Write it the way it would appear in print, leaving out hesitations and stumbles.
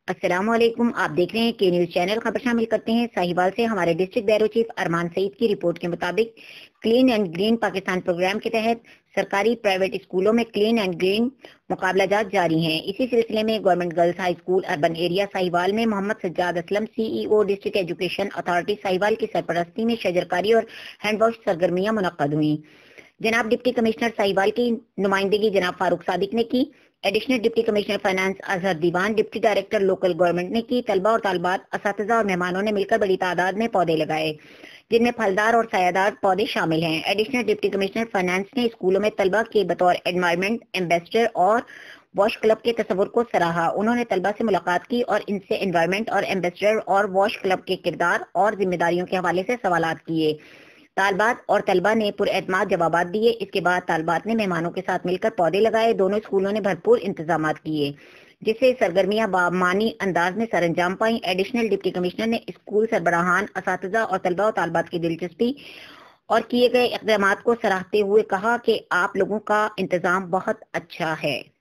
السلام علیکم، آپ دیکھ رہے ہیں کے نیوز چینل۔ خبر شامل کرتے ہیں ساہیوال سے ہمارے district bureau chief Arman Saeed کی رپورٹ کے مطابق clean and green Pakistan program کے تحت سرکاری پرائیویٹ اسکولوں میں کلین اینڈ گرین مقابلہ جات جاری ہیں۔ اسی سلسلے میں government girls high school urban area Sahiwal میں Muhammad Sajjad Aslam CEO district education authority Sahiwal کی سرپرستی میں شجرکاری اور ہینڈ واش سرگرمیاں منعقد ہوئیں۔ جناب ڈپٹی کمشنر ساہیوال کی نمائندگی جناب فاروق صادق نے کی، additional deputy commissioner finance Azhar دیوان، ڈپٹی ڈائریکٹر لوکل گورنمنٹ نے کی۔ طلبہ اور طالبات، اساتذہ اور مہمانوں نے مل کر بڑی تعداد میں پودے لگائے، جن میں پھلدار اور سایہ دار پودے شامل ہیں۔ ایڈیشنل ڈپٹی کمشنر فائنانس نے اسکولوں میں طلبہ کے بطور انوائرمنٹ ایمبیسڈر اور واش کلب کے تصور کو سراہا۔ انہوں نے طلبہ سے ملاقات کی اور ان سے انوائرمنٹ اور ایمبیسڈر اور واش کلب کے کردار اور ذمہ داریوں کے حوالے سے سوالات کیے۔ طالبات اور طلبہ نے پر اعتماد جوابات دیے۔ اس کے بعد طالبات نے مہمانوں کے ساتھ مل کر پودے لگائے۔ دونوں اسکولوں نے بھرپور انتظامات کیے جس سے سرگرمیاں بامعنی انداز میں سر انجام پائیں۔ ایڈیشنل ڈپٹی کمشنر نے اسکول سربراہان، اساتذہ اور طلبہ و طالبات کی دلچسپی اور کیے گئے اقدامات کو سراہتے ہوئے کہا کہ آپ لوگوں کا انتظام بہت اچھا ہے۔